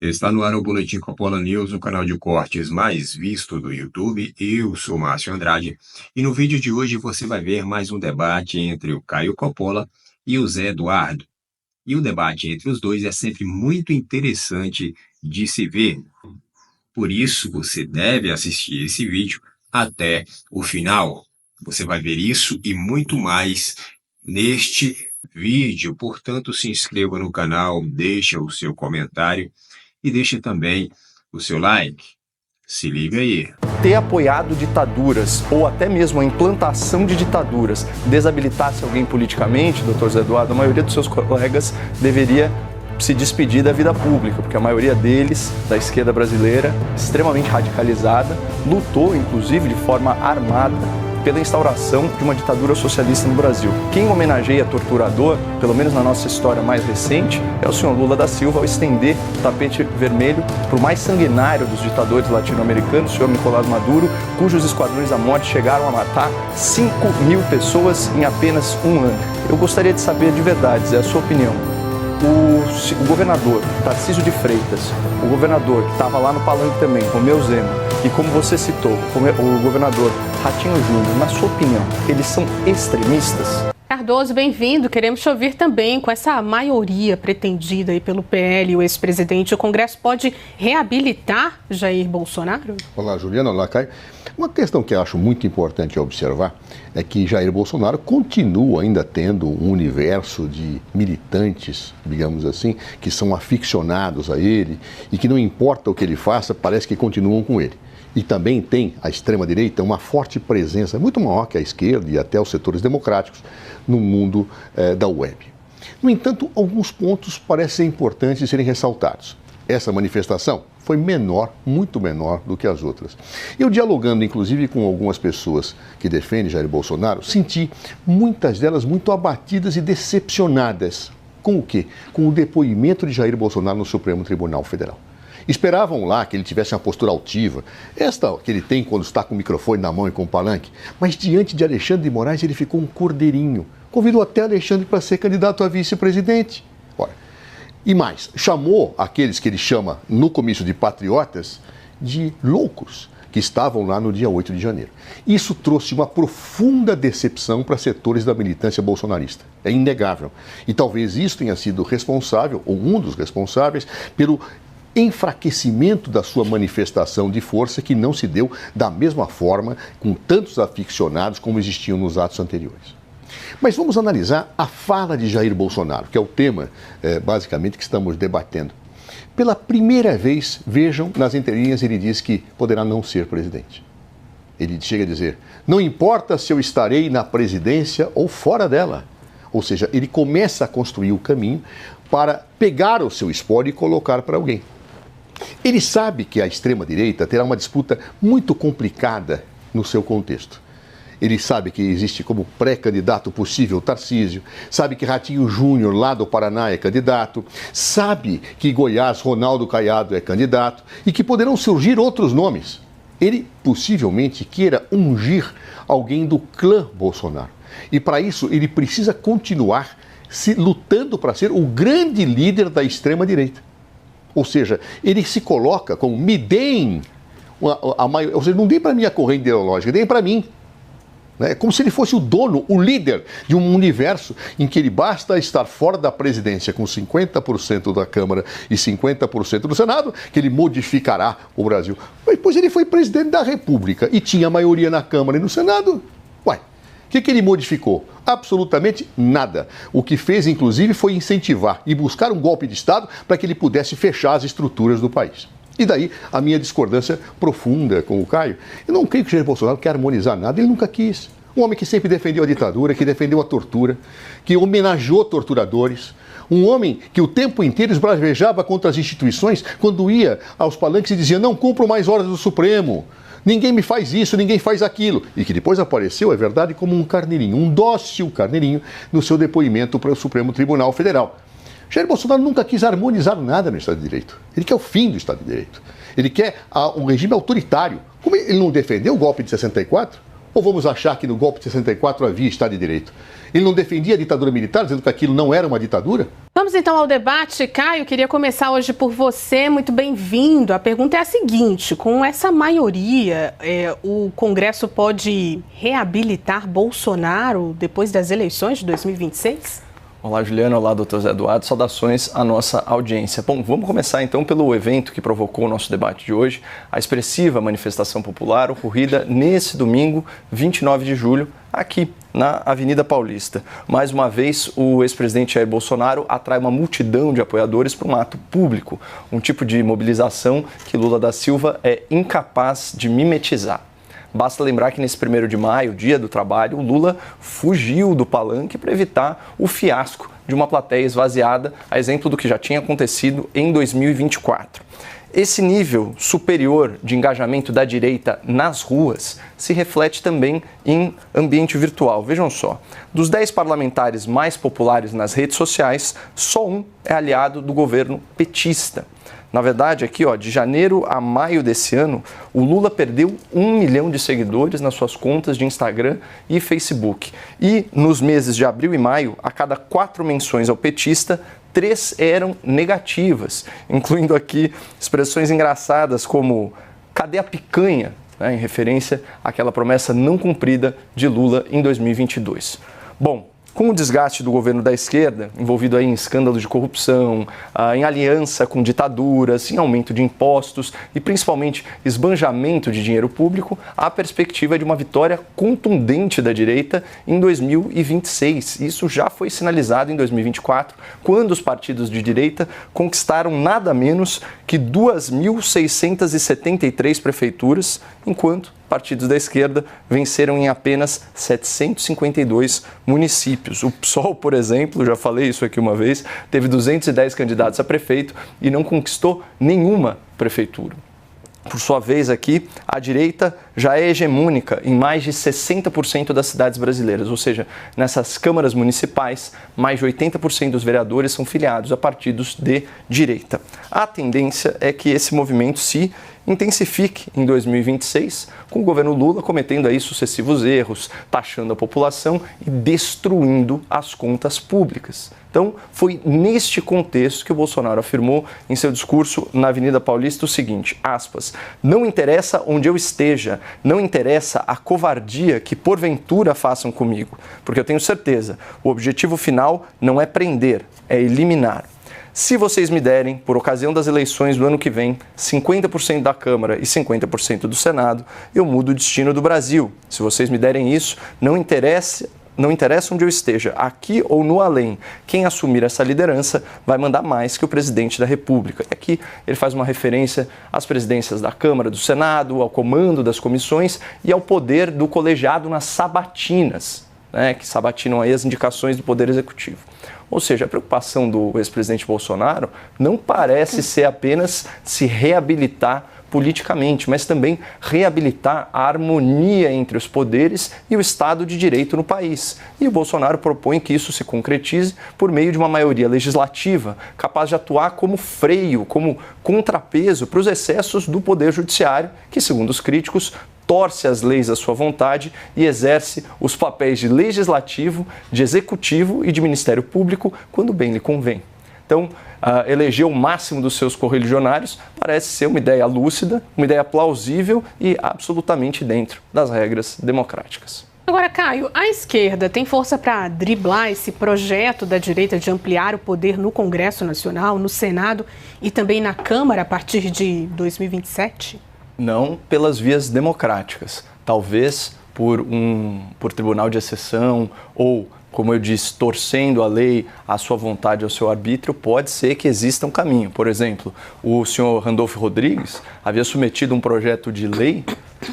Está no ar o Boletim Coppola News, o canal de cortes mais visto do YouTube. Eu sou Márcio Andrade e no vídeo de hoje você vai ver mais um debate entre o Caio Coppola e o Zé Eduardo. E o debate entre os dois é sempre muito interessante de se ver. Por isso você deve assistir esse vídeo até o final. Você vai ver isso e muito mais neste vídeo. Portanto, se inscreva no canal, deixa o seu comentário e deixe também o seu like. Se liga aí. Ter apoiado ditaduras ou até mesmo a implantação de ditaduras desabilitasse alguém politicamente, doutor Zé Eduardo, a maioria dos seus colegas deveria se despedir da vida pública, porque a maioria deles, da esquerda brasileira, extremamente radicalizada, lutou, inclusive, de forma armada pela instauração de uma ditadura socialista no Brasil. Quem homenageia torturador, pelo menos na nossa história mais recente, é o senhor Lula da Silva ao estender o tapete vermelho para o mais sanguinário dos ditadores latino-americanos, o senhor Nicolás Maduro, cujos esquadrões da morte chegaram a matar 5.000 pessoas em apenas um ano. Eu gostaria de saber de verdade, Zé, a sua opinião. O governador Tarcísio de Freitas, o governador que estava lá no Palanque também, Romeu Zema, e como você citou, o governador Ratinho Júnior, na sua opinião, eles são extremistas? Cardoso, bem-vindo. Queremos te ouvir também. Com essa maioria pretendida aí pelo PL e o ex-presidente, o Congresso pode reabilitar Jair Bolsonaro? Olá, Juliana. Olá, Caio. Uma questão que eu acho muito importante observar é que Jair Bolsonaro continua ainda tendo um universo de militantes, digamos assim, que são aficionados a ele e que não importa o que ele faça, parece que continuam com ele. E também tem a extrema-direita uma forte presença, muito maior que a esquerda e até os setores democráticos, no mundo da web. No entanto, alguns pontos parecem importantes serem ressaltados. Essa manifestação foi menor, muito menor do que as outras. Eu, dialogando inclusive com algumas pessoas que defendem Jair Bolsonaro, senti muitas delas muito abatidas e decepcionadas. Com o quê? Com o depoimento de Jair Bolsonaro no Supremo Tribunal Federal. Esperavam lá que ele tivesse uma postura altiva, esta que ele tem quando está com o microfone na mão e com o palanque, mas diante de Alexandre de Moraes ele ficou um cordeirinho. Convidou até Alexandre para ser candidato a vice-presidente. Ora, e mais, chamou aqueles que ele chama no comício de patriotas de loucos, que estavam lá no dia 8 de janeiro. Isso trouxe uma profunda decepção para setores da militância bolsonarista. É inegável. E talvez isso tenha sido responsável, ou um dos responsáveis, pelo enfraquecimento da sua manifestação de força, que não se deu da mesma forma com tantos aficionados como existiam nos atos anteriores. Mas vamos analisar a fala de Jair Bolsonaro, que é o tema basicamente que estamos debatendo. Pela primeira vez, vejam, nas entrelinhas ele diz que poderá não ser presidente. Ele chega a dizer, não importa se eu estarei na presidência ou fora dela. Ou seja, ele começa a construir o caminho para pegar o seu espólio e colocar para alguém. Ele sabe que a extrema-direita terá uma disputa muito complicada no seu contexto. Ele sabe que existe como pré-candidato possível Tarcísio, sabe que Ratinho Júnior, lá do Paraná, é candidato, sabe que Goiás, Ronaldo Caiado é candidato e que poderão surgir outros nomes. Ele possivelmente queira ungir alguém do clã Bolsonaro. E para isso ele precisa continuar lutando para ser o grande líder da extrema-direita. Ou seja, ele se coloca como, me deem, ou seja, não deem para mim a corrente ideológica, deem para mim. É como se ele fosse o dono, o líder de um universo em que ele basta estar fora da presidência com 50% da Câmara e 50% do Senado, que ele modificará o Brasil. Pois ele foi presidente da República e tinha maioria na Câmara e no Senado. Uai, o que ele modificou? Absolutamente nada. O que fez, inclusive, foi incentivar e buscar um golpe de Estado para que ele pudesse fechar as estruturas do país. E daí a minha discordância profunda com o Caio. Eu não creio que o Jair Bolsonaro quer harmonizar nada, ele nunca quis. Um homem que sempre defendeu a ditadura, que defendeu a tortura, que homenageou torturadores. Um homem que o tempo inteiro esbravejava contra as instituições quando ia aos palanques e dizia, não cumpro mais ordens do Supremo. Ninguém me faz isso, ninguém faz aquilo. E que depois apareceu, é verdade, como um carneirinho, um dócil carneirinho, no seu depoimento para o Supremo Tribunal Federal. Jair Bolsonaro nunca quis harmonizar nada no Estado de Direito. Ele quer o fim do Estado de Direito. Ele quer um regime autoritário. Como ele não defendeu o golpe de 64? Ou vamos achar que no golpe de 64 havia Estado de Direito? Ele não defendia a ditadura militar, dizendo que aquilo não era uma ditadura? Vamos então ao debate. Caio, queria começar hoje por você. Muito bem-vindo. A pergunta é a seguinte: com essa maioria, o Congresso pode reabilitar Bolsonaro depois das eleições de 2026? Olá, Juliana. Olá, doutor Zé Eduardo. Saudações à nossa audiência. Bom, vamos começar então pelo evento que provocou o nosso debate de hoje, a expressiva manifestação popular ocorrida nesse domingo, 29 de julho, aqui na Avenida Paulista. Mais uma vez, o ex-presidente Jair Bolsonaro atrai uma multidão de apoiadores para um ato público, um tipo de mobilização que Lula da Silva é incapaz de mimetizar. Basta lembrar que nesse 1º de maio, dia do trabalho, o Lula fugiu do palanque para evitar o fiasco de uma plateia esvaziada, a exemplo do que já tinha acontecido em 2024. Esse nível superior de engajamento da direita nas ruas se reflete também em ambiente virtual. Vejam só, dos 10 parlamentares mais populares nas redes sociais, só um é aliado do governo petista. Na verdade, aqui, de janeiro a maio desse ano, o Lula perdeu 1 milhão de seguidores nas suas contas de Instagram e Facebook. E nos meses de abril e maio, a cada 4 menções ao petista, 3 eram negativas, incluindo aqui expressões engraçadas como "cadê a picanha?", em referência àquela promessa não cumprida de Lula em 2022. Bom, com o desgaste do governo da esquerda, envolvido aí em escândalos de corrupção, em aliança com ditaduras, em aumento de impostos e principalmente esbanjamento de dinheiro público, a perspectiva é de uma vitória contundente da direita em 2026. Isso já foi sinalizado em 2024, quando os partidos de direita conquistaram nada menos que 2.673 prefeituras, enquanto partidos da esquerda venceram em apenas 752 municípios. O PSOL, por exemplo, já falei isso aqui uma vez, teve 210 candidatos a prefeito e não conquistou nenhuma prefeitura. Por sua vez aqui, a direita já é hegemônica em mais de 60% das cidades brasileiras, ou seja, nessas câmaras municipais, mais de 80% dos vereadores são filiados a partidos de direita. A tendência é que esse movimento se intensifique em 2026, com o governo Lula cometendo aí sucessivos erros, taxando a população e destruindo as contas públicas. Então, foi neste contexto que o Bolsonaro afirmou em seu discurso na Avenida Paulista o seguinte, aspas, "não interessa onde eu esteja, não interessa a covardia que porventura façam comigo, porque eu tenho certeza, o objetivo final não é prender, é eliminar. Se vocês me derem, por ocasião das eleições do ano que vem, 50% da Câmara e 50% do Senado, eu mudo o destino do Brasil. Se vocês me derem isso, não interessa onde eu esteja, aqui ou no além. Quem assumir essa liderança vai mandar mais que o presidente da República." E aqui ele faz uma referência às presidências da Câmara, do Senado, ao comando das comissões e ao poder do colegiado nas sabatinas, que sabatinam aí as indicações do Poder Executivo. Ou seja, a preocupação do ex-presidente Bolsonaro não parece ser apenas se reabilitar politicamente, mas também reabilitar a harmonia entre os poderes e o Estado de Direito no país. E o Bolsonaro propõe que isso se concretize por meio de uma maioria legislativa capaz de atuar como freio, como contrapeso para os excessos do Poder Judiciário, que, segundo os críticos, torce as leis à sua vontade e exerce os papéis de legislativo, de executivo e de Ministério Público quando bem lhe convém. Então, eleger o máximo dos seus correligionários parece ser uma ideia lúcida, uma ideia plausível e absolutamente dentro das regras democráticas. Agora, Caio, a esquerda tem força para driblar esse projeto da direita de ampliar o poder no Congresso Nacional, no Senado e também na Câmara a partir de 2027? Não pelas vias democráticas, talvez por tribunal de exceção ou, como eu disse, torcendo a lei à sua vontade, ao seu arbítrio, pode ser que exista um caminho. Por exemplo, o senhor Randolfo Rodrigues havia submetido um projeto de lei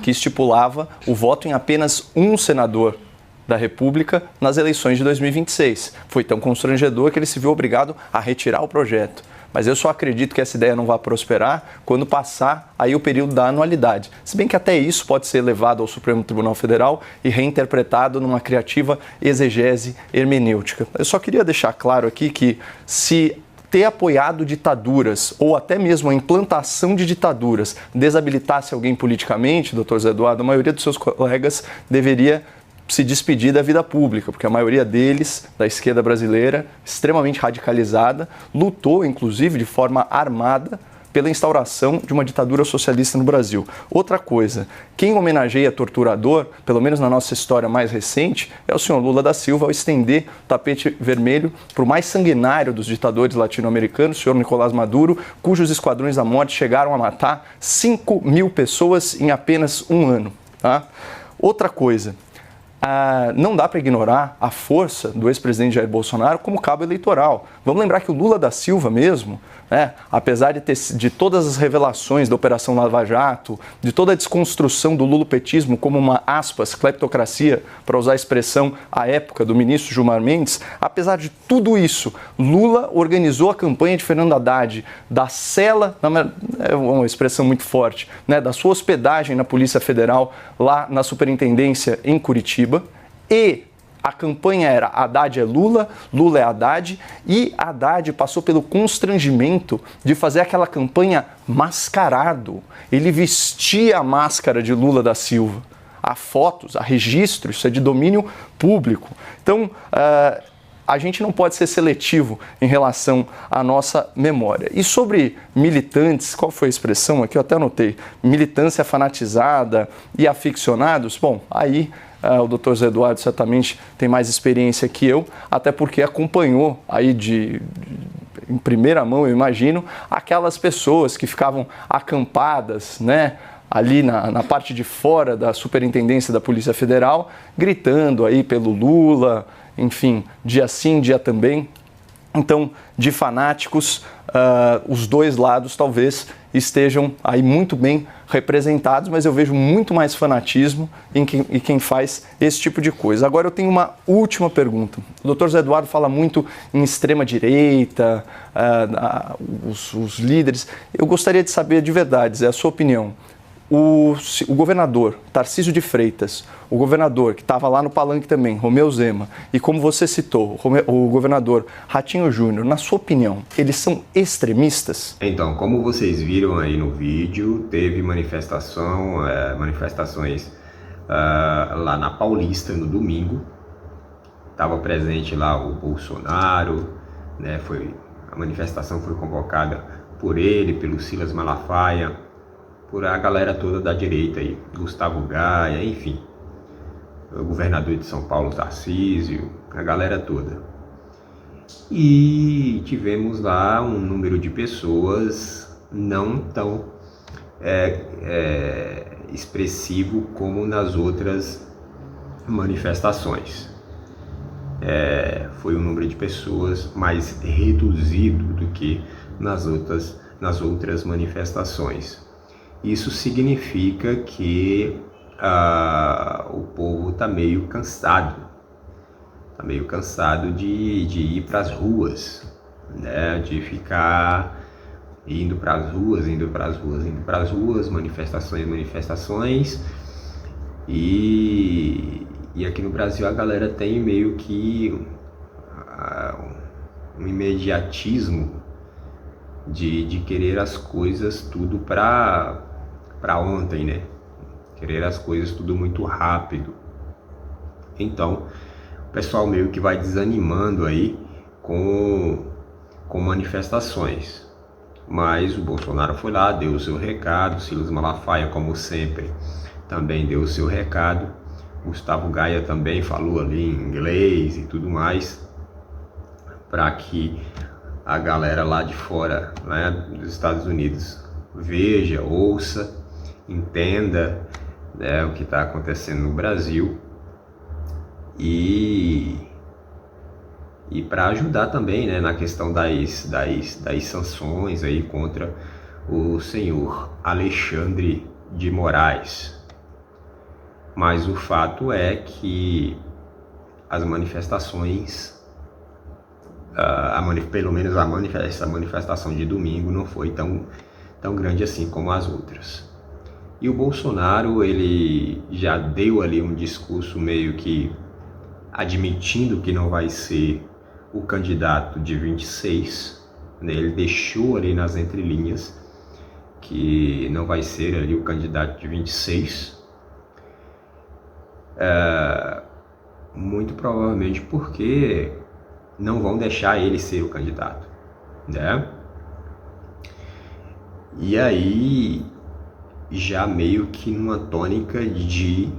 que estipulava o voto em apenas um senador da República nas eleições de 2026. Foi tão constrangedor que ele se viu obrigado a retirar o projeto. Mas eu só acredito que essa ideia não vai prosperar quando passar aí o período da anualidade. Se bem que até isso pode ser levado ao Supremo Tribunal Federal e reinterpretado numa criativa exegese hermenêutica. Eu só queria deixar claro aqui que se ter apoiado ditaduras ou até mesmo a implantação de ditaduras desabilitasse alguém politicamente, doutor Zé Eduardo, a maioria dos seus colegas deveria se despedir da vida pública, porque a maioria deles, da esquerda brasileira, extremamente radicalizada, lutou, inclusive, de forma armada pela instauração de uma ditadura socialista no Brasil. Outra coisa, quem homenageia torturador, pelo menos na nossa história mais recente, é o senhor Lula da Silva, ao estender o tapete vermelho para o mais sanguinário dos ditadores latino-americanos, o senhor Nicolás Maduro, cujos esquadrões da morte chegaram a matar 5.000 pessoas em apenas um ano. Tá? Outra coisa, não dá para ignorar a força do ex-presidente Jair Bolsonaro como cabo eleitoral. Vamos lembrar que o Lula da Silva mesmo, apesar de todas as revelações da Operação Lava Jato, de toda a desconstrução do lulopetismo como uma, aspas, cleptocracia, para usar a expressão à época do ministro Gilmar Mendes, apesar de tudo isso, Lula organizou a campanha de Fernando Haddad da cela, é uma expressão muito forte, da sua hospedagem na Polícia Federal, lá na Superintendência em Curitiba, e a campanha era Haddad é Lula, Lula é Haddad, e Haddad passou pelo constrangimento de fazer aquela campanha mascarado. Ele vestia a máscara de Lula da Silva. Há fotos, há registros, isso é de domínio público. Então, a gente não pode ser seletivo em relação à nossa memória. E sobre militantes, qual foi a expressão aqui? Eu até anotei. Militância fanatizada e aficionados. Bom, aí o doutor Zé Eduardo certamente tem mais experiência que eu, até porque acompanhou aí em primeira mão, eu imagino, aquelas pessoas que ficavam acampadas, ali na parte de fora da Superintendência da Polícia Federal, gritando aí pelo Lula, enfim, dia sim, dia também. Então, de fanáticos, os dois lados talvez estejam aí muito bem representados, mas eu vejo muito mais fanatismo em quem faz esse tipo de coisa. Agora eu tenho uma última pergunta. O Dr. Zé Eduardo fala muito em extrema-direita, os líderes. Eu gostaria de saber de verdade, a sua opinião. O governador Tarcísio de Freitas, o governador que estava lá no palanque também, Romeu Zema, e como você citou, o governador Ratinho Júnior, na sua opinião, eles são extremistas? Então, como vocês viram aí no vídeo, teve manifestações lá na Paulista no domingo. Estava presente lá o Bolsonaro, a manifestação foi convocada por ele, pelo Silas Malafaia, por a galera toda da direita aí, Gustavo Gaia, enfim, o governador de São Paulo, Tarcísio, a galera toda. E tivemos lá um número de pessoas não tão expressivo como nas outras manifestações. Foi um número de pessoas mais reduzido do que nas outras manifestações. Isso significa que o povo está meio cansado. Está meio cansado de ir para as ruas, de ficar indo para as ruas, manifestações. E aqui no Brasil a galera tem meio que um imediatismo de querer as coisas tudo para ontem, Querer as coisas tudo muito rápido. Então, o pessoal meio que vai desanimando aí com manifestações. Mas o Bolsonaro foi lá, deu o seu recado, Silas Malafaia, como sempre, também deu o seu recado. Gustavo Gaia também falou ali em inglês e tudo mais, para que a galera lá de fora, dos Estados Unidos, veja, ouça, entenda o que está acontecendo no Brasil e para ajudar também na questão das sanções aí contra o senhor Alexandre de Moraes. Mas o fato é que as manifestações, pelo menos essa manifestação de domingo não foi tão grande assim como as outras. E o Bolsonaro, ele já deu ali um discurso meio que admitindo que não vai ser o candidato de 26, Ele deixou ali nas entrelinhas que não vai ser ali o candidato de 26, muito provavelmente porque não vão deixar ele ser o candidato, né? E aí, já meio que numa tônica de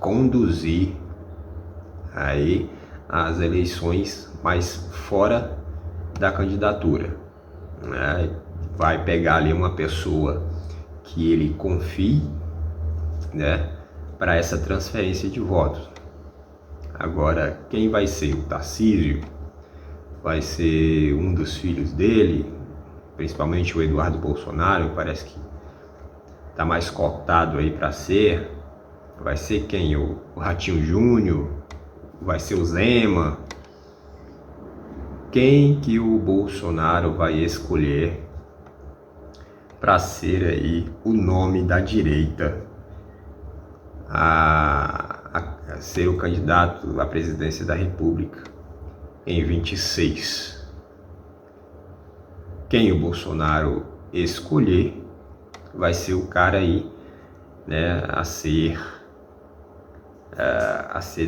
conduzir aí as eleições, mas fora da candidatura, né? Vai pegar ali uma pessoa que ele confie, né, para essa transferência de votos. Agora, quem vai ser? O Tarcísio? Vai ser um dos filhos dele? Principalmente o Eduardo Bolsonaro, parece que está mais cotado aí para ser. Vai ser quem? O Ratinho Júnior? Vai ser o Zema? Quem que o Bolsonaro vai escolher para ser aí o nome da direita a ser o candidato à presidência da República em 26? Quem o Bolsonaro escolher vai ser o cara aí, né, a ser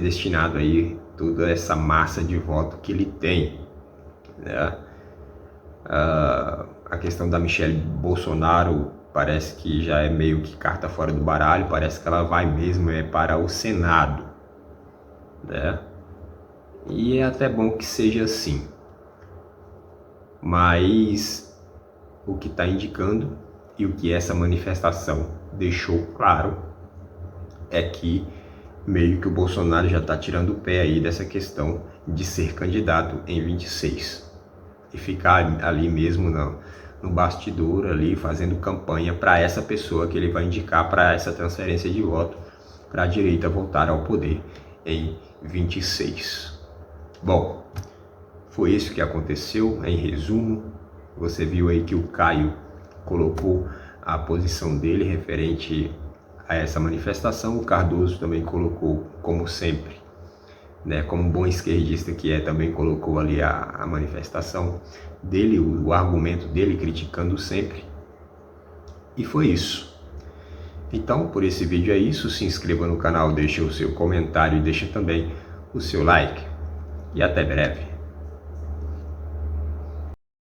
destinado aí toda essa massa de voto que ele tem, né? A questão da Michelle Bolsonaro parece que já é meio que carta fora do baralho, parece que ela vai mesmo para o Senado, né? E é até bom que seja assim. Mas o que está indicando e o que essa manifestação deixou claro é que meio que o Bolsonaro já está tirando o pé aí dessa questão de ser candidato em 26 e ficar ali mesmo no bastidor ali fazendo campanha para essa pessoa que ele vai indicar para essa transferência de voto para a direita voltar ao poder em 26. Bom, foi isso que aconteceu. Em resumo, você viu aí que o Caio colocou a posição dele referente a essa manifestação. O Cardoso também colocou, como sempre, né, como bom esquerdista que é, também colocou ali a manifestação dele, o argumento dele, criticando sempre. E foi isso. Então, por esse vídeo é isso. Se inscreva no canal, deixe o seu comentário e deixe também o seu like. E até breve.